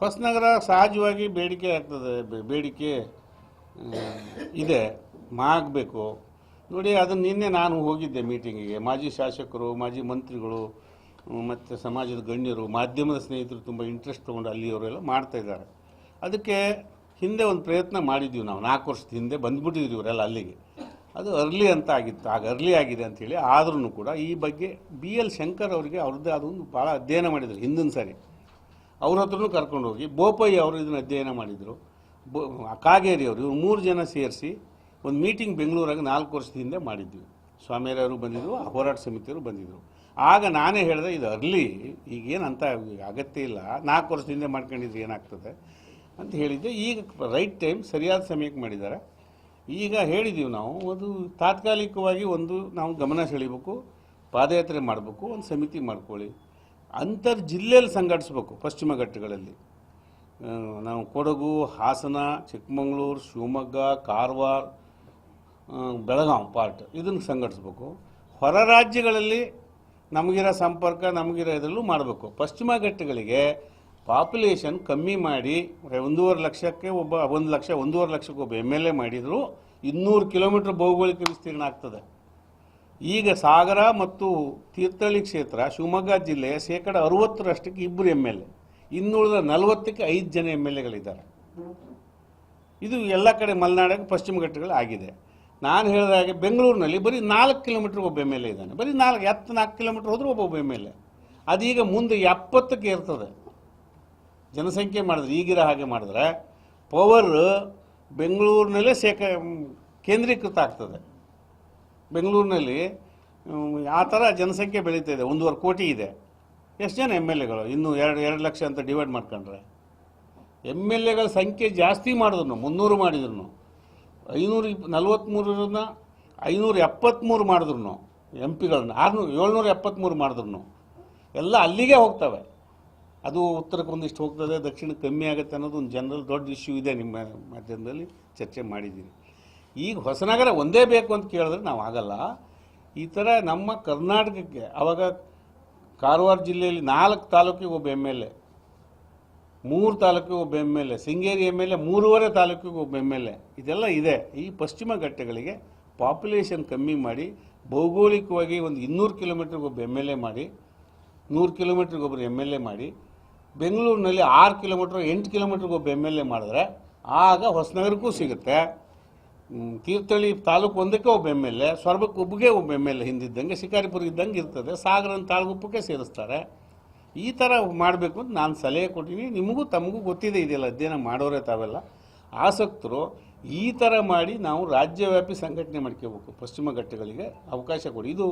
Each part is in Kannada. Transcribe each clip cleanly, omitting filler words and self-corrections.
ಹೊಸನಗರ ಸಹಜವಾಗಿ ಬೇಡಿಕೆ ಆಗ್ತದೆ, ಬೇಡಿಕೆ ಇದೆ, ಆಗಬೇಕು ನೋಡಿ. ಅದನ್ನು ನಿನ್ನೆ ನಾನು ಹೋಗಿದ್ದೆ ಮೀಟಿಂಗಿಗೆ. ಮಾಜಿ ಶಾಸಕರು, ಮಾಜಿ ಮಂತ್ರಿಗಳು ಮತ್ತು ಸಮಾಜದ ಗಣ್ಯರು, ಮಾಧ್ಯಮದ ಸ್ನೇಹಿತರು ತುಂಬ ಇಂಟ್ರೆಸ್ಟ್ ತೊಗೊಂಡು ಅಲ್ಲಿಯವರೆಲ್ಲ ಮಾಡ್ತಾಯಿದ್ದಾರೆ. ಅದಕ್ಕೆ ಹಿಂದೆ ಒಂದು ಪ್ರಯತ್ನ ಮಾಡಿದ್ದೀವಿ ನಾವು, 4 ವರ್ಷದ ಹಿಂದೆ ಬಂದುಬಿಟ್ಟಿದ್ವಿ ಇವರೆಲ್ಲ ಅಲ್ಲಿಗೆ. ಅದು ಅರ್ಲಿ ಅಂತ ಆಗಿತ್ತು, ಆಗ ಅರ್ಲಿ ಆಗಿದೆ ಅಂಥೇಳಿ. ಆದ್ರೂ ಕೂಡ ಈ ಬಗ್ಗೆ BL ಶಂಕರ್ ಅವರಿಗೆ ಅವ್ರದ್ದೇ ಅದೊಂದು ಭಾಳ ಅಧ್ಯಯನ ಮಾಡಿದರು ಹಿಂದಿನ ಸಾರಿ. ಅವ್ರ ಹತ್ರನೂ ಕರ್ಕೊಂಡು ಹೋಗಿ ಬೋಪಯ್ಯ ಅವರು ಇದನ್ನು ಅಧ್ಯಯನ ಮಾಡಿದರು, ಕಾಗೇರಿ ಅವರು, ಇವರು 3 ಜನ ಸೇರಿಸಿ ಒಂದು ಮೀಟಿಂಗ್ ಬೆಂಗಳೂರಾಗ 4 ವರ್ಷದ ಹಿಂದೆ ಮಾಡಿದ್ವಿ. ಸ್ವಾಮಿಯವರು ಬಂದಿದ್ದರು, ಹೋರಾಟ ಸಮಿತಿಯವರು ಬಂದಿದ್ದರು. ಆಗ ನಾನೇ ಹೇಳಿದೆ, ಇದು ಅರ್ಲಿ, ಈಗೇನು ಅಂತ ಅಗತ್ಯ ಇಲ್ಲ, 4 ವರ್ಷದ ಹಿಂದೆ ಮಾಡ್ಕೊಂಡಿದ್ರೆ ಏನಾಗ್ತದೆ ಅಂತ ಹೇಳಿದ್ದೆ. ಈಗ ರೈಟ್ ಟೈಮ್, ಸರಿಯಾದ ಸಮಯಕ್ಕೆ ಮಾಡಿದ್ದಾರೆ. ಈಗ ಹೇಳಿದ್ದೀವಿ ನಾವು, ಅದು ತಾತ್ಕಾಲಿಕವಾಗಿ ಒಂದು ನಾವು ಗಮನ ಸೆಳೀಬೇಕು, ಪಾದಯಾತ್ರೆ ಮಾಡಬೇಕು, ಒಂದು ಸಮಿತಿ ಮಾಡ್ಕೊಳ್ಳಿ, ಅಂತರ್ ಜಿಲ್ಲೆಯಲ್ಲಿ ಸಂಘಟಿಸ್ಬೇಕು. ಪಶ್ಚಿಮ ಘಟ್ಟಗಳಲ್ಲಿ ನಾವು ಕೊಡಗು, ಹಾಸನ, ಚಿಕ್ಕಮಗಳೂರು, ಶಿವಮೊಗ್ಗ, ಕಾರವಾರ, ಬೆಳಗಾವಿ ಪಾರ್ಟ್ ಇದನ್ನು ಸಂಘಟಿಸ್ಬೇಕು. ಹೊರ ರಾಜ್ಯಗಳಲ್ಲಿ ನಮಗಿರೋ ಸಂಪರ್ಕ, ನಮಗಿರೋ ಇದರಲ್ಲೂ ಮಾಡಬೇಕು. ಪಶ್ಚಿಮ ಘಟ್ಟಗಳಿಗೆ ಪಾಪ್ಯುಲೇಷನ್ ಕಮ್ಮಿ ಮಾಡಿ 1.5 ಲಕ್ಷಕ್ಕೆ ಒಬ್ಬ, 1 ಲಕ್ಷ 1.5 ಲಕ್ಷಕ್ಕೆ ಒಬ್ಬ MLA ಮಾಡಿದರೂ 200 ಕಿಲೋಮೀಟರ್ ಭೌಗೋಳಿಕ ವಿಸ್ತೀರ್ಣ ಆಗ್ತದೆ. ಈಗ ಸಾಗರ ಮತ್ತು ತೀರ್ಥಹಳ್ಳಿ ಕ್ಷೇತ್ರ, ಶಿವಮೊಗ್ಗ ಜಿಲ್ಲೆಯ 60% 2 MLA, ಇನ್ನುಳಿದ 40ಕ್ಕೆ 5 ಜನ MLAಗಳಿದ್ದಾರೆ. ಇದು ಎಲ್ಲ ಕಡೆ ಮಲೆನಾಡಿಗೆ ಪಶ್ಚಿಮ ಘಟ್ಟಗಳು ಆಗಿದೆ. ನಾನು ಹೇಳಿದ ಹಾಗೆ ಬೆಂಗಳೂರಿನಲ್ಲಿ ಬರೀ 4 ಕಿಲೋಮೀಟ್ರಿಗೆ ಒಬ್ಬ MLA ಇದ್ದಾನೆ. ಬರೀ 4 ಕಿಲೋಮೀಟ್ರ್ ಹೋದರೂ ಒಬ್ಬ MLA. ಅದೀಗ ಮುಂದೆ 70ಕ್ಕೆ ಇರ್ತದೆ ಜನಸಂಖ್ಯೆ ಮಾಡಿದ್ರೆ. ಈಗಿರೋ ಹಾಗೆ ಮಾಡಿದ್ರೆ ಪವರ್ ಬೆಂಗಳೂರಿನಲ್ಲೇ ಕೇಂದ್ರೀಕೃತ ಆಗ್ತದೆ. ಬೆಂಗಳೂರಿನಲ್ಲಿ ಆ ಥರ ಜನಸಂಖ್ಯೆ ಬೆಳೀತಾ ಇದೆ, 1.5 ಕೋಟಿ ಇದೆ. ಎಷ್ಟು ಜನ MLAಗಳು? ಇನ್ನೂ 2 ಲಕ್ಷ ಅಂತ ಡಿವೈಡ್ ಮಾಡ್ಕೊಂಡ್ರೆ MLAಗಳ ಸಂಖ್ಯೆ ಜಾಸ್ತಿ ಮಾಡಿದ್ರು, 300 ಮಾಡಿದ್ರು, 543 573 ಮಾಡಿದ್ರು, MP ಗಳನ್ನ 773 ಮಾಡಿದ್ರು, ಎಲ್ಲ ಅಲ್ಲಿಗೆ ಹೋಗ್ತವೆ. ಅದು ಉತ್ತರಕ್ಕೆ ಒಂದಿಷ್ಟು ಹೋಗ್ತದೆ, ದಕ್ಷಿಣಕ್ಕೆ ಕಮ್ಮಿ ಆಗುತ್ತೆ ಅನ್ನೋದು ಒಂದು ಜನರಲ್ ದೊಡ್ಡ ಇಶ್ಯೂ ಇದೆ. ನಿಮ್ಮ ಮಾಧ್ಯಮದಲ್ಲಿ ಚರ್ಚೆ ಮಾಡಿದ್ದೀನಿ. ಈಗ ಹೊಸನಗರ ಒಂದೇ ಬೇಕು ಅಂತ ಕೇಳಿದ್ರೆ ನಾವು ಆಗಲ್ಲ. ಈ ಥರ ನಮ್ಮ ಕರ್ನಾಟಕಕ್ಕೆ ಆವಾಗ ಕಾರವಾರ ಜಿಲ್ಲೆಯಲ್ಲಿ 4 ತಾಲೂಕಿಗೆ ಒಬ್ಬ MLA, 3 ತಾಲೂಕಿಗೆ ಒಬ್ಬ MLA, ಶೃಂಗೇರಿ MLA 3.5 ತಾಲೂಕಿಗೆ ಒಬ್ಬ MLA, ಇದೆಲ್ಲ ಇದೆ. ಈ ಪಶ್ಚಿಮ ಘಟ್ಟಗಳಿಗೆ ಪಾಪ್ಯುಲೇಷನ್ ಕಮ್ಮಿ ಮಾಡಿ, ಭೌಗೋಳಿಕವಾಗಿ ಒಂದು 200 ಕಿಲೋಮೀಟ್ರಿಗೆ ಒಬ್ಬ MLA ಮಾಡಿ, 100 ಕಿಲೋಮೀಟ್ರಿಗೆ ಒಬ್ಬರು MLA ಮಾಡಿ, ಬೆಂಗಳೂರಿನಲ್ಲಿ 6 ಕಿಲೋಮೀಟ್ರ್ 8 ಕಿಲೋಮೀಟ್ರಿಗೆ ಒಬ್ಬ MLA ಮಾಡಿದ್ರೆ ಆಗ ಹೊಸನಗರಕ್ಕೂ ಸಿಗುತ್ತೆ. ತೀರ್ಥಹಳ್ಳಿ ತಾಲೂಕು ಒಂದಕ್ಕೆ ಒಬ್ಬ MLA, ಸೊರಬಕ್ಕೆ ಒಬ್ಬಗೆ ಒಬ್ಬ MLA ಹಿಂದಿದ್ದಂಗೆ, ಶಿಕಾರಿಪುರ ಇದ್ದಂಗೆ ಇರ್ತದೆ. ಸಾಗರನ ತಾಳಗುಪ್ಪಕ್ಕೆ ಸೇರಿಸ್ತಾರೆ. ಈ ಥರ ಮಾಡಬೇಕು ಅಂತ ನಾನು ಸಲಹೆ ಕೊಟ್ಟಿನಿ. ನಿಮಗೂ ತಮಗೂ ಗೊತ್ತಿದೆ, ಇದೆಲ್ಲ ಅಧ್ಯಯನ ಮಾಡೋರೇ ತಾವೆಲ್ಲ ಆಸಕ್ತರು. ಈ ಥರ ಮಾಡಿ ನಾವು ರಾಜ್ಯವ್ಯಾಪಿ ಸಂಘಟನೆ ಮಾಡ್ಕೋಬೇಕು. ಪಶ್ಚಿಮ ಘಟ್ಟಗಳಿಗೆ ಅವಕಾಶ ಕೊಡಿ. ಇದು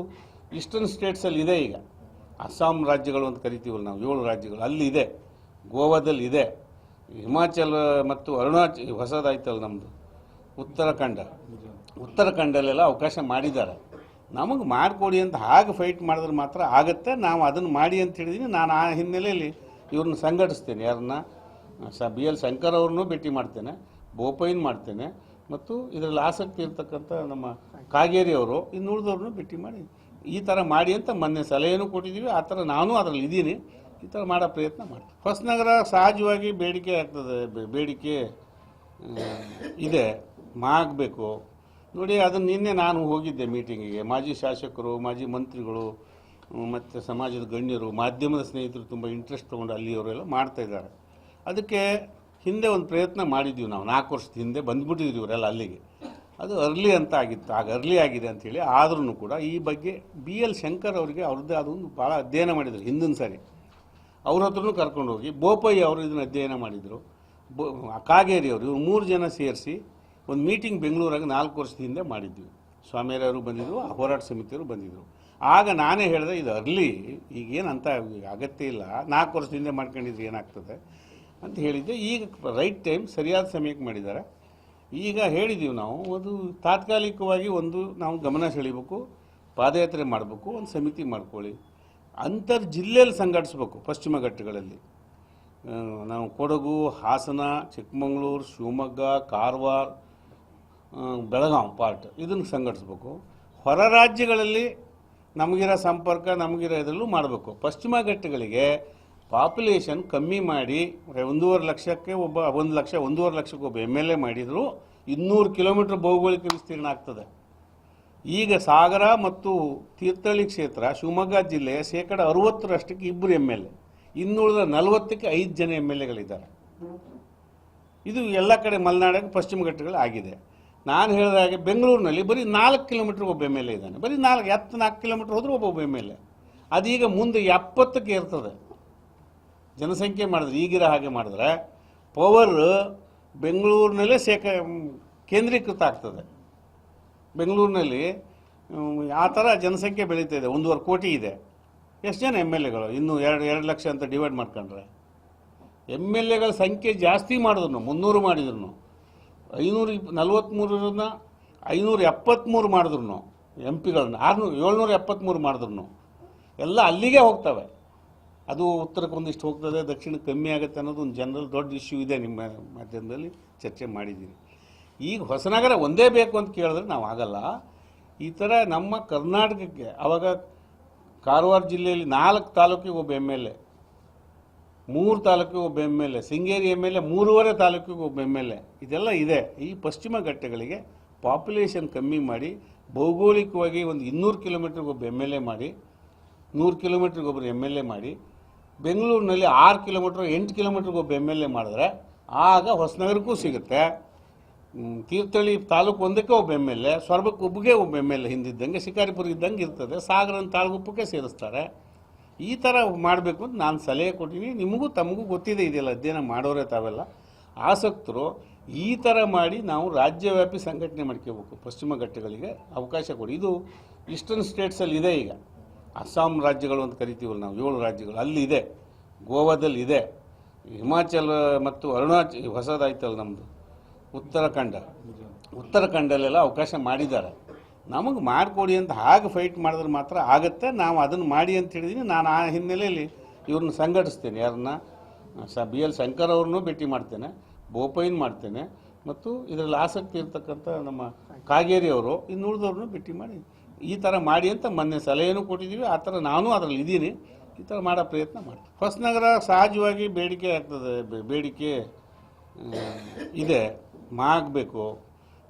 ಈಸ್ಟರ್ನ್ ಸ್ಟೇಟ್ಸಲ್ಲಿ ಇದೆ. ಈಗ ಅಸ್ಸಾಂ ರಾಜ್ಯಗಳು ಅಂತ ಕರಿತೀವಲ್ಲ ನಾವು, 7 ರಾಜ್ಯಗಳು ಅಲ್ಲಿ ಇದೆ, ಗೋವಾದಲ್ಲಿ ಇದೆ, ಹಿಮಾಚಲ ಮತ್ತು ಅರುಣಾಚಲ, ಹೊಸದಾಯ್ತಲ್ಲ ನಮ್ಮದು ಉತ್ತರಾಖಂಡಲ್ಲೆಲ್ಲ ಅವಕಾಶ ಮಾಡಿದ್ದಾರೆ. ನಮಗೆ ಮಾಡಿಕೊಡಿ ಅಂತ ಹಾಗೆ ಫೈಟ್ ಮಾಡಿದ್ರೆ ಮಾತ್ರ ಆಗುತ್ತೆ. ನಾವು ಅದನ್ನು ಮಾಡಿ ಅಂತ ಹೇಳಿದ್ದೀನಿ. ನಾನು ಆ ಹಿನ್ನೆಲೆಯಲ್ಲಿ ಇವ್ರನ್ನ ಸಂಘಟಿಸ್ತೇನೆ. ಯಾರನ್ನ BL ಶಂಕರ್ ಅವ್ರನ್ನೂ ಭೇಟಿ ಮಾಡ್ತೇನೆ, ಬೋಪಯ್ಯನ ಮಾಡ್ತೇನೆ, ಮತ್ತು ಇದರಲ್ಲಿ ಆಸಕ್ತಿ ಇರ್ತಕ್ಕಂಥ ನಮ್ಮ ಕಾಗೇರಿ ಅವರು, ಇನ್ನುಳಿದವ್ರನ್ನೂ ಭೇಟಿ ಮಾಡಿ ಈ ಥರ ಮಾಡಿ ಅಂತ ಮೊನ್ನೆ ಸಲಹೆನೂ ಕೊಟ್ಟಿದ್ದೀವಿ. ಆ ಥರ ನಾನು ಅದರಲ್ಲಿ ಇದ್ದೀನಿ. ಈ ಥರ ಮಾಡೋ ಪ್ರಯತ್ನ ಮಾಡ್ತೀನಿ. ಹೊಸನಗರ ಸಹಜವಾಗಿ ಬೇಡಿಕೆ ಆಗ್ತದೆ, ಬೇಡಿಕೆ ಇದೆ, ಆಗಬೇಕು ನೋಡಿ. ಅದನ್ನು ನಿನ್ನೆ ನಾನು ಹೋಗಿದ್ದೆ ಮೀಟಿಂಗಿಗೆ. ಮಾಜಿ ಶಾಸಕರು, ಮಾಜಿ ಮಂತ್ರಿಗಳು ಮತ್ತು ಸಮಾಜದ ಗಣ್ಯರು, ಮಾಧ್ಯಮದ ಸ್ನೇಹಿತರು ತುಂಬ ಇಂಟ್ರೆಸ್ಟ್ ತೊಗೊಂಡು ಅಲ್ಲಿಯವರೆಲ್ಲ ಮಾಡ್ತಾಯಿದ್ದಾರೆ. ಅದಕ್ಕೆ ಹಿಂದೆ ಒಂದು ಪ್ರಯತ್ನ ಮಾಡಿದ್ದೀವಿ ನಾವು, 4 ವರ್ಷದ ಹಿಂದೆ ಬಂದುಬಿಟ್ಟಿದ್ವಿ ಇವರೆಲ್ಲ ಅಲ್ಲಿಗೆ. ಅದು ಅರ್ಲಿ ಅಂತ ಆಗಿತ್ತು, ಆಗ ಅರ್ಲಿ ಆಗಿದೆ ಅಂಥೇಳಿ. ಆದ್ರೂ ಕೂಡ ಈ ಬಗ್ಗೆ BL ಶಂಕರ್ ಅವರಿಗೆ ಅವ್ರದ್ದೇ ಅದೊಂದು ಭಾಳ ಅಧ್ಯಯನ ಮಾಡಿದರು ಹಿಂದಿನ ಸಾರಿ. ಅವ್ರ ಹತ್ರನೂ ಕರ್ಕೊಂಡು ಹೋಗಿ ಬೋಪಯ್ಯ ಅವರು ಇದನ್ನು ಅಧ್ಯಯನ ಮಾಡಿದರು, ಕಾಗೇರಿ ಅವರು, ಇವರು 3 ಜನ ಸೇರಿಸಿ ಒಂದು ಮೀಟಿಂಗ್ ಬೆಂಗಳೂರಾಗ 4 ವರ್ಷದ ಹಿಂದೆ ಮಾಡಿದ್ವಿ. ಸ್ವಾಮಿಯವರು ಬಂದಿದ್ದರು, ಹೋರಾಟ ಸಮಿತಿಯವರು ಬಂದಿದ್ದರು. ಆಗ ನಾನೇ ಹೇಳಿದೆ, ಇದು ಅರ್ಲಿ, ಈಗೇನು ಅಂತ ಅಗತ್ಯ ಇಲ್ಲ, 4 ವರ್ಷದ ಹಿಂದೆ ಮಾಡ್ಕೊಂಡಿದ್ರೆ ಏನಾಗ್ತದೆ ಅಂತ ಹೇಳಿದ್ದೆ. ಈಗ ರೈಟ್ ಟೈಮ್, ಸರಿಯಾದ ಸಮಯಕ್ಕೆ ಮಾಡಿದ್ದಾರೆ. ಈಗ ಹೇಳಿದ್ದೀವಿ ನಾವು, ಅದು ತಾತ್ಕಾಲಿಕವಾಗಿ ಒಂದು ನಾವು ಗಮನ ಸೆಳೀಬೇಕು, ಪಾದಯಾತ್ರೆ ಮಾಡಬೇಕು, ಒಂದು ಸಮಿತಿ ಮಾಡ್ಕೊಳ್ಳಿ, ಅಂತರ್ ಜಿಲ್ಲೆಯಲ್ಲಿ ಸಂಘಟಿಸ್ಬೇಕು. ಪಶ್ಚಿಮ ಘಟ್ಟಗಳಲ್ಲಿ ನಾವು ಕೊಡಗು, ಹಾಸನ, ಚಿಕ್ಕಮಗಳೂರು, ಶಿವಮೊಗ್ಗ, ಕಾರವಾರ, ಬೆಳಗಾವಿ ಪಾರ್ಟ್ ಇದನ್ನು ಸಂಘಟಿಸ್ಬೇಕು. ಹೊರ ರಾಜ್ಯಗಳಲ್ಲಿ ನಮಗಿರೋ ಸಂಪರ್ಕ, ನಮಗಿರೋ ಇದರಲ್ಲೂ ಮಾಡಬೇಕು. ಪಶ್ಚಿಮ ಘಟ್ಟಗಳಿಗೆ ಪಾಪ್ಯುಲೇಷನ್ ಕಮ್ಮಿ ಮಾಡಿ 1.5 ಲಕ್ಷಕ್ಕೆ ಒಬ್ಬ 1 ಲಕ್ಷ 1.5 ಲಕ್ಷಕ್ಕೆ ಒಬ್ಬ MLA ಮಾಡಿದರೂ 200 ಕಿಲೋಮೀಟರ್ ಭೌಗೋಳಿಕ ವಿಸ್ತೀರ್ಣ ಆಗ್ತದೆ. ಈಗ ಸಾಗರ ಮತ್ತು ತೀರ್ಥಹಳ್ಳಿ ಕ್ಷೇತ್ರ ಶಿವಮೊಗ್ಗ ಜಿಲ್ಲೆಯ 60% ಇಬ್ಬರು MLA, ಇನ್ನುಳಿದ 40ಕ್ಕೆ 5 ಜನ MLAಗಳಿದ್ದಾರೆ. ಇದು ಎಲ್ಲ ಕಡೆ ಮಲೆನಾಡಿಗೆ ಪಶ್ಚಿಮ ಘಟ್ಟಗಳು ಆಗಿದೆ. ನಾನು ಹೇಳಿದ ಹಾಗೆ ಬೆಂಗಳೂರಿನಲ್ಲಿ ಬರೀ 4 ಕಿಲೋಮೀಟರ್ ಒಬ್ಬ MLA ಇದ್ದಾನೆ. ಬರೀ 4 ಕಿಲೋಮೀಟರ್ ಹೋದರೂ ಒಬ್ಬ MLA. ಅದೀಗ ಮುಂದೆ 70ಕ್ಕೆ ಇರ್ತದೆ. ಜನಸಂಖ್ಯೆ ಮಾಡಿದ್ರೆ ಈಗಿರೋ ಹಾಗೆ ಮಾಡಿದ್ರೆ ಪವರ್ ಬೆಂಗಳೂರಿನಲ್ಲೇ ಕೇಂದ್ರೀಕೃತ ಆಗ್ತದೆ. ಬೆಂಗಳೂರಿನಲ್ಲಿ ಆ ಥರ ಜನಸಂಖ್ಯೆ ಬೆಳೀತಾ ಇದೆ. 1.5 ಕೋಟಿ ಇದೆ. ಎಷ್ಟು ಜನ MLAಗಳು? ಇನ್ನೂ 2 ಲಕ್ಷ ಅಂತ ಡಿವೈಡ್ ಮಾಡ್ಕೊಂಡ್ರೆ MLAಗಳ ಸಂಖ್ಯೆ ಜಾಸ್ತಿ ಮಾಡಿದ್ರು, 300 ಮಾಡಿದ್ರು, 543 573 ಮಾಡಿದ್ರು, MP ಗಳನ್ನ 773 ಮಾಡಿದ್ರು, ಎಲ್ಲ ಅಲ್ಲಿಗೆ ಹೋಗ್ತವೆ. ಅದು ಉತ್ತರಕ್ಕೆ ಒಂದಿಷ್ಟು ಹೋಗ್ತದೆ, ದಕ್ಷಿಣಕ್ಕೆ ಕಮ್ಮಿ ಆಗುತ್ತೆ ಅನ್ನೋದು ಒಂದು ಜನರಲ್ ದೊಡ್ಡ ಇಶ್ಯೂ ಇದೆ. ನಿಮ್ಮ ಮಾಧ್ಯಮದಲ್ಲಿ ಚರ್ಚೆ ಮಾಡಿದ್ದೀನಿ. ಈಗ ಹೊಸನಗರ ಒಂದೇ ಬೇಕು ಅಂತ ಕೇಳಿದ್ರೆ ನಾವು ಆಗಲ್ಲ. ಈ ಥರ ನಮ್ಮ ಕರ್ನಾಟಕಕ್ಕೆ ಆವಾಗ ಕಾರವಾರ ಜಿಲ್ಲೆಯಲ್ಲಿ 4 ತಾಲೂಕಿಗೆ ಒಬ್ಬ MLA, 3 ತಾಲೂಕಿಗೆ ಒಬ್ಬ MLA, ಶೃಂಗೇರಿ MLA 3.5 ತಾಲೂಕಿಗೆ ಒಬ್ಬ MLA, ಇದೆಲ್ಲ ಇದೆ. ಈ ಪಶ್ಚಿಮ ಘಟ್ಟಗಳಿಗೆ ಪಾಪ್ಯುಲೇಷನ್ ಕಮ್ಮಿ ಮಾಡಿ ಭೌಗೋಳಿಕವಾಗಿ ಒಂದು 200 ಕಿಲೋಮೀಟ್ರಿಗೆ ಒಬ್ಬ MLA ಮಾಡಿ, 100 ಕಿಲೋಮೀಟ್ರಿಗೆ ಒಬ್ಬರು MLA ಮಾಡಿ, ಬೆಂಗಳೂರಿನಲ್ಲಿ 6 ಕಿಲೋಮೀಟ್ರ್ 8 ಕಿಲೋಮೀಟ್ರಿಗೆ ಒಬ್ಬ MLA ಮಾಡಿದ್ರೆ ಆಗ ಹೊಸನಗರಕ್ಕೂ ಸಿಗುತ್ತೆ. ತೀರ್ಥಹಳ್ಳಿ ತಾಲೂಕು ಒಂದಕ್ಕೆ ಒಬ್ಬ MLA, ಸೊರಬಕ್ಕೆ ಒಬ್ಬಗೆ ಒಬ್ಬ MLA ಹಿಂದಿದ್ದಂಗೆ, ಶಿಕಾರಿಪುರ ಇದ್ದಂಗೆ ಇರ್ತದೆ. ಸಾಗರನ ತಾಳಗುಪ್ಪಕ್ಕೆ ಸೇರಿಸ್ತಾರೆ. ಈ ಥರ ಮಾಡಬೇಕು ಅಂತ ನಾನು ಸಲಹೆ ಕೊಟ್ಟಿನಿ. ನಿಮಗೂ ತಮಗೂ ಗೊತ್ತಿದೆ, ಇದೆಲ್ಲ ಅಧ್ಯಯನ ಮಾಡೋರೇ ತಾವೆಲ್ಲ ಆಸಕ್ತರು. ಈ ಥರ ಮಾಡಿ ನಾವು ರಾಜ್ಯವ್ಯಾಪಿ ಸಂಘಟನೆ ಮಾಡ್ಕೋಬೇಕು. ಪಶ್ಚಿಮ ಘಟ್ಟಗಳಿಗೆ ಅವಕಾಶ ಕೊಡಿ. ಇದು ಈಸ್ಟರ್ನ್ ಸ್ಟೇಟ್ಸಲ್ಲಿ ಇದೆ. ಈಗ ಅಸ್ಸಾಂ ರಾಜ್ಯಗಳು ಅಂತ ಕರಿತೀವಲ್ಲ ನಾವು, 7 ರಾಜ್ಯಗಳು ಅಲ್ಲಿದೆ, ಗೋವಾದಲ್ಲಿದೆ, ಹಿಮಾಚಲ ಮತ್ತು ಅರುಣಾಚಲ ಹೊಸದಾಯ್ತಲ್ಲ ನಮ್ಮದು ಉತ್ತರಾಖಂಡಲ್ಲೆಲ್ಲ ಅವಕಾಶ ಮಾಡಿದ್ದಾರೆ. ನಮಗೆ ಮಾಡಿಕೊಡಿ ಅಂತ ಹಾಗೆ ಫೈಟ್ ಮಾಡಿದ್ರೆ ಮಾತ್ರ ಆಗುತ್ತೆ. ನಾವು ಅದನ್ನು ಮಾಡಿ ಅಂತ ಹೇಳಿದ್ದೀನಿ. ನಾನು ಆ ಹಿನ್ನೆಲೆಯಲ್ಲಿ ಇವ್ರನ್ನ ಸಂಘಟಿಸ್ತೇನೆ. ಯಾರನ್ನ BL ಶಂಕರ್ ಅವ್ರನ್ನೂ ಭೇಟಿ ಮಾಡ್ತೇನೆ, ಬೋಪಯ್ಯನ ಮಾಡ್ತೇನೆ, ಮತ್ತು ಇದರಲ್ಲಿ ಆಸಕ್ತಿ ಇರ್ತಕ್ಕಂಥ ನಮ್ಮ ಕಾಗೇರಿ ಅವರು, ಇನ್ನುಳಿದವ್ರನ್ನೂ ಭೇಟಿ ಮಾಡಿ ಈ ಥರ ಮಾಡಿ ಅಂತ ಮೊನ್ನೆ ಸಲಹೆನೂ ಕೊಟ್ಟಿದ್ದೀವಿ. ಆ ಥರ ನಾನು ಅದರಲ್ಲಿ ಇದ್ದೀನಿ. ಈ ಥರ ಮಾಡೋ ಪ್ರಯತ್ನ ಮಾಡ್ತೀನಿ. ಹೊಸನಗರ ಸಹಜವಾಗಿ ಬೇಡಿಕೆ ಆಗ್ತದೆ, ಬೇಡಿಕೆ ಇದೆ, ಆಗಬೇಕು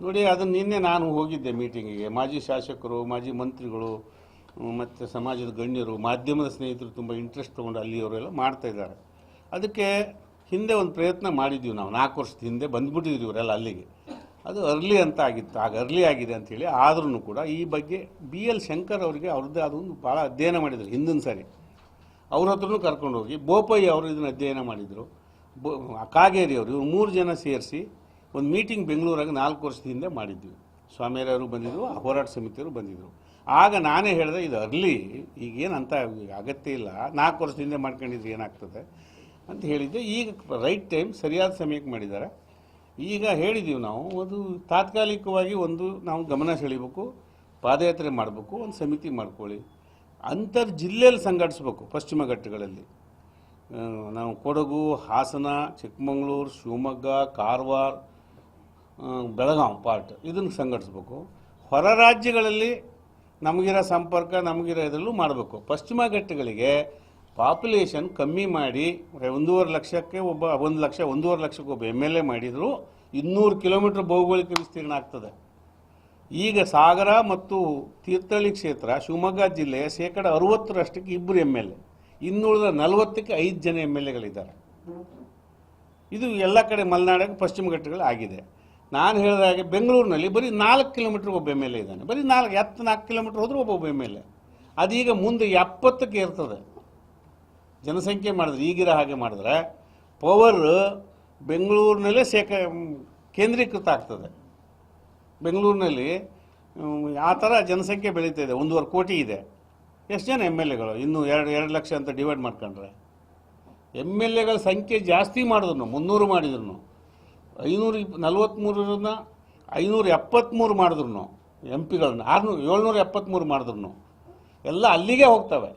ನೋಡಿ. ಅದನ್ನು ನಿನ್ನೆ ನಾನು ಹೋಗಿದ್ದೆ ಮೀಟಿಂಗಿಗೆ. ಮಾಜಿ ಶಾಸಕರು, ಮಾಜಿ ಮಂತ್ರಿಗಳು ಮತ್ತು ಸಮಾಜದ ಗಣ್ಯರು, ಮಾಧ್ಯಮದ ಸ್ನೇಹಿತರು ತುಂಬ ಇಂಟ್ರೆಸ್ಟ್ ತೊಗೊಂಡು ಅಲ್ಲಿಯವರೆಲ್ಲ ಮಾಡ್ತಾಯಿದ್ದಾರೆ. ಅದಕ್ಕೆ ಹಿಂದೆ ಒಂದು ಪ್ರಯತ್ನ ಮಾಡಿದ್ದೀವಿ ನಾವು. 4 ವರ್ಷದ ಹಿಂದೆ ಬಂದುಬಿಟ್ಟಿದ್ವಿ ಇವರೆಲ್ಲ ಅಲ್ಲಿಗೆ. ಅದು ಅರ್ಲಿ ಅಂತ ಆಗಿತ್ತು, ಆಗ ಅರ್ಲಿ ಆಗಿದೆ ಅಂಥೇಳಿ. ಆದ್ರೂ ಕೂಡ ಈ ಬಗ್ಗೆ BL ಶಂಕರ್ ಅವರಿಗೆ ಅವ್ರದ್ದೇ ಅದೊಂದು ಭಾಳ ಅಧ್ಯಯನ ಮಾಡಿದರು ಹಿಂದಿನ ಸಾರಿ. ಅವ್ರ ಹತ್ರನೂ ಕರ್ಕೊಂಡೋಗಿ ಬೋಪಯ್ಯ ಅವರು ಇದನ್ನು ಅಧ್ಯಯನ ಮಾಡಿದರು, ಕಾಗೇರಿ ಅವರು, ಇವರು 3 ಜನ ಸೇರಿಸಿ ಒಂದು ಮೀಟಿಂಗ್ ಬೆಂಗಳೂರಾಗ 4 ವರ್ಷದ ಹಿಂದೆ ಮಾಡಿದ್ವಿ. ಸ್ವಾಮಿಯವರು ಬಂದಿದ್ದರು, ಹೋರಾಟ ಸಮಿತಿಯವರು ಬಂದಿದ್ದರು. ಆಗ ನಾನೇ ಹೇಳಿದೆ, ಇದು ಅರ್ಲಿ, ಈಗೇನು ಅಂತ ಅಗತ್ಯ ಇಲ್ಲ, 4 ವರ್ಷದ ಹಿಂದೆ ಮಾಡ್ಕೊಂಡಿದ್ರೆ ಏನಾಗ್ತದೆ ಅಂತ ಹೇಳಿದ್ದೆ. ಈಗ ರೈಟ್ ಟೈಮ್, ಸರಿಯಾದ ಸಮಯಕ್ಕೆ ಮಾಡಿದ್ದಾರೆ. ಈಗ ಹೇಳಿದ್ದೀವಿ ನಾವು, ಅದು ತಾತ್ಕಾಲಿಕವಾಗಿ ಒಂದು ನಾವು ಗಮನ ಸೆಳೀಬೇಕು, ಪಾದಯಾತ್ರೆ ಮಾಡಬೇಕು, ಒಂದು ಸಮಿತಿ ಮಾಡ್ಕೊಳ್ಳಿ, ಅಂತರ್ ಜಿಲ್ಲೆಯಲ್ಲಿ ಸಂಘಟಿಸ್ಬೇಕು. ಪಶ್ಚಿಮ ಘಟ್ಟಗಳಲ್ಲಿ ನಾವು ಕೊಡಗು, ಹಾಸನ, ಚಿಕ್ಕಮಗಳೂರು, ಶಿವಮೊಗ್ಗ, ಕಾರವಾರ, ಬೆಳಗಾವಿ ಪಾರ್ಟ್ ಇದನ್ನು ಸಂಘಟಿಸ್ಬೇಕು. ಹೊರ ರಾಜ್ಯಗಳಲ್ಲಿ ನಮಗಿರೋ ಸಂಪರ್ಕ, ನಮಗಿರೋ ಇದರಲ್ಲೂ ಮಾಡಬೇಕು. ಪಶ್ಚಿಮ ಘಟ್ಟಗಳಿಗೆ ಪಾಪ್ಯುಲೇಷನ್ ಕಮ್ಮಿ ಮಾಡಿ 1.5 ಲಕ್ಷಕ್ಕೆ ಒಬ್ಬ 1 ಲಕ್ಷ 1.5 ಲಕ್ಷಕ್ಕೆ ಒಬ್ಬ MLA ಮಾಡಿದರೂ 200 ಕಿಲೋಮೀಟರ್ ಭೌಗೋಳಿಕ ವಿಸ್ತೀರ್ಣ ಆಗ್ತದೆ. ಈಗ ಸಾಗರ ಮತ್ತು ತೀರ್ಥಹಳ್ಳಿ ಕ್ಷೇತ್ರ ಶಿವಮೊಗ್ಗ ಜಿಲ್ಲೆಯ 60% ಇಬ್ಬರು MLA, ಇನ್ನುಳಿದ 40ಕ್ಕೆ 5 ಜನ MLAಗಳಿದ್ದಾರೆ. ಇದು ಎಲ್ಲ ಕಡೆ ಮಲೆನಾಡಿಗೆ ಪಶ್ಚಿಮ ಘಟ್ಟಗಳು ಆಗಿದೆ. ನಾನು ಹೇಳಿದ ಹಾಗೆ ಬೆಂಗಳೂರಿನಲ್ಲಿ ಬರೀ 4 ಕಿಲೋಮೀಟ್ರಿಗೆ ಒಬ್ಬ MLA ಇದ್ದಾನೆ. ಬರೀ 4 ಕಿಲೋಮೀಟ್ರ್ ಹೋದರೂ ಒಬ್ಬ MLA. ಅದೀಗ ಮುಂದೆ 70ಕ್ಕೆ ಇರ್ತದೆ. ಜನಸಂಖ್ಯೆ ಮಾಡಿದ್ರೆ ಈಗಿರೋ ಹಾಗೆ ಮಾಡಿದ್ರೆ ಪವರ್ ಬೆಂಗಳೂರಿನಲ್ಲೇ ಕೇಂದ್ರೀಕೃತ ಆಗ್ತದೆ. ಬೆಂಗಳೂರಿನಲ್ಲಿ ಆ ಥರ ಜನಸಂಖ್ಯೆ ಬೆಳೀತಾ ಇದೆ. 1.5 ಕೋಟಿ ಇದೆ. ಎಷ್ಟು ಜನ MLAಗಳು? ಇನ್ನೂ 2 ಲಕ್ಷ ಅಂತ ಡಿವೈಡ್ ಮಾಡ್ಕೊಂಡ್ರೆ MLAಗಳ ಸಂಖ್ಯೆ ಜಾಸ್ತಿ ಮಾಡಿದ್ರು, 300 ಮಾಡಿದ್ರು, 543 573 ಮಾಡಿದ್ರು, MP ಗಳನ್ನ 773 ಮಾಡಿದ್ರು, ಎಲ್ಲ ಅಲ್ಲಿಗೆ ಹೋಗ್ತವೆ.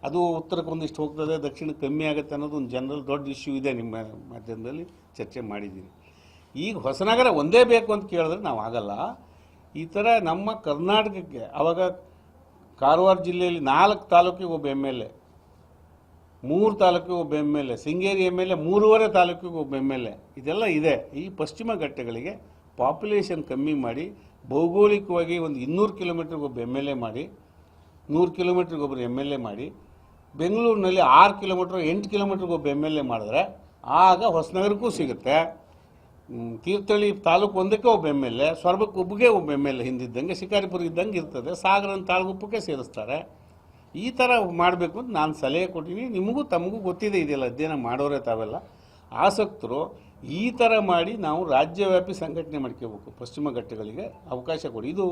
ಅದು ಉತ್ತರಕ್ಕೆ ಒಂದಿಷ್ಟು ಹೋಗ್ತದೆ, ದಕ್ಷಿಣಕ್ಕೆ ಕಮ್ಮಿ ಆಗುತ್ತೆ ಅನ್ನೋದು ಒಂದು ಜನರಲ್ ದೊಡ್ಡ ಇಶ್ಯೂ ಇದೆ. ನಿಮ್ಮ ಮಾಧ್ಯಮದಲ್ಲಿ ಚರ್ಚೆ ಮಾಡಿದ್ದೀನಿ. ಈಗ ಹೊಸನಗರ ಒಂದೇ ಬೇಕು ಅಂತ ಕೇಳಿದ್ರೆ ನಾವು ಆಗಲ್ಲ. ಈ ಥರ ನಮ್ಮ ಕರ್ನಾಟಕಕ್ಕೆ ಆವಾಗ ಕಾರವಾರ ಜಿಲ್ಲೆಯಲ್ಲಿ 4 ತಾಲೂಕಿಗೆ ಒಬ್ಬ MLA, 3 ತಾಲೂಕಿಗೆ ಒಬ್ಬ MLA, ಶೃಂಗೇರಿ MLA 3.5 ತಾಲೂಕಿಗೆ ಒಬ್ಬ MLA, ಇದೆಲ್ಲ ಇದೆ. ಈ ಪಶ್ಚಿಮ ಘಟ್ಟಗಳಿಗೆ ಪಾಪ್ಯುಲೇಷನ್ ಕಮ್ಮಿ ಮಾಡಿ ಭೌಗೋಳಿಕವಾಗಿ ಒಂದು 200 ಕಿಲೋಮೀಟ್ರಿಗೆ ಒಬ್ಬ MLA ಮಾಡಿ, 100 ಕಿಲೋಮೀಟ್ರಿಗೆ ಒಬ್ಬರು MLA ಮಾಡಿ, ಬೆಂಗಳೂರಿನಲ್ಲಿ 6 ಕಿಲೋಮೀಟ್ರ್ 8 ಕಿಲೋಮೀಟ್ರಿಗೆ ಒಬ್ಬ MLA ಮಾಡಿದ್ರೆ ಆಗ ಹೊಸನಗರಕ್ಕೂ ಸಿಗುತ್ತೆ. ತೀರ್ಥಹಳ್ಳಿ ತಾಲೂಕು ಒಂದಕ್ಕೆ ಒಬ್ಬ MLA, ಸೊರಬಕ್ಕೆ ಒಬ್ಬಗೆ ಒಬ್ಬ MLA ಹಿಂದಿದ್ದಂಗೆ, ಶಿಕಾರಿಪುರ ಇದ್ದಂಗೆ ಇರ್ತದೆ, ಸಾಗರನ ತಾಳಗುಪ್ಪಕ್ಕೆ ಸೇರಿಸ್ತಾರೆ. ಈ ಥರ ಮಾಡಬೇಕು ಅಂತ ನಾನು ಸಲಹೆ ಕೊಟ್ಟಿನಿ. ನಿಮಗೂ ತಮಗೂ ಗೊತ್ತಿದೆ, ಇದೆಲ್ಲ ಅಧ್ಯಯನ ಮಾಡೋರೆ ತಾವೆಲ್ಲ ಆಸಕ್ತರು. ಈ ಥರ ಮಾಡಿ ನಾವು ರಾಜ್ಯವ್ಯಾಪಿ ಸಂಘಟನೆ ಮಾಡ್ಕೋಬೇಕು. ಪಶ್ಚಿಮ ಘಟ್ಟಗಳಿಗೆ ಅವಕಾಶ ಕೊಡಿ. ಇದು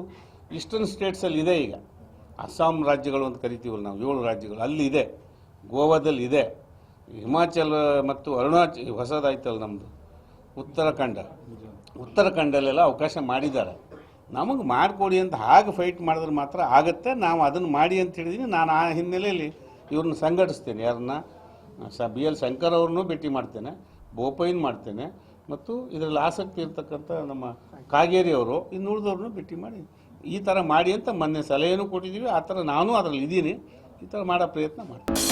ಈಸ್ಟರ್ನ್ ಸ್ಟೇಟ್ಸಲ್ಲಿ ಇದೆ. ಈಗ ಅಸ್ಸಾಂ ರಾಜ್ಯಗಳು ಅಂತ ಕರಿತೀವಲ್ಲ ನಾವು, 7 ರಾಜ್ಯಗಳು ಅಲ್ಲಿ ಇದೆ, ಗೋವಾದಲ್ಲಿ ಇದೆ, ಹಿಮಾಚಲ ಮತ್ತು ಅರುಣಾಚಲ ಹೊಸದಾಯ್ತಲ್ಲ ನಮ್ಮದು ಉತ್ತರಾಖಂಡಲ್ಲೆಲ್ಲ ಅವಕಾಶ ಮಾಡಿದ್ದಾರೆ. ನಮಗೆ ಮಾಡಿಕೊಡಿ ಅಂತ ಹಾಗೆ ಫೈಟ್ ಮಾಡಿದ್ರೆ ಮಾತ್ರ ಆಗುತ್ತೆ. ನಾವು ಅದನ್ನು ಮಾಡಿ ಅಂತ ಹೇಳಿದ್ದೀನಿ. ನಾನು ಆ ಹಿನ್ನೆಲೆಯಲ್ಲಿ ಇವ್ರನ್ನ ಸಂಘಟಿಸ್ತೇನೆ. ಯಾರನ್ನ BL ಶಂಕರ್ ಅವ್ರನ್ನೂ ಭೇಟಿ ಮಾಡ್ತೇನೆ, ಬೋಪಯ್ಯನ ಮಾಡ್ತೇನೆ, ಮತ್ತು ಇದರಲ್ಲಿ ಆಸಕ್ತಿ ಇರ್ತಕ್ಕಂಥ ನಮ್ಮ ಕಾಗೇರಿ ಅವರು, ಇನ್ನು ಉಳಿದವ್ರನ್ನೂ ಭೇಟಿ ಮಾಡಿ ಈ ಥರ ಮಾಡಿ ಅಂತ ಮೊನ್ನೆ ಸಲಹೆನೂ ಕೊಟ್ಟಿದ್ದೀವಿ. ಆ ಥರ ನಾನು ಅದರಲ್ಲಿ ಇದ್ದೀನಿ. ಈ ಥರ ಮಾಡೋ ಪ್ರಯತ್ನ ಮಾಡ್ತೀನಿ.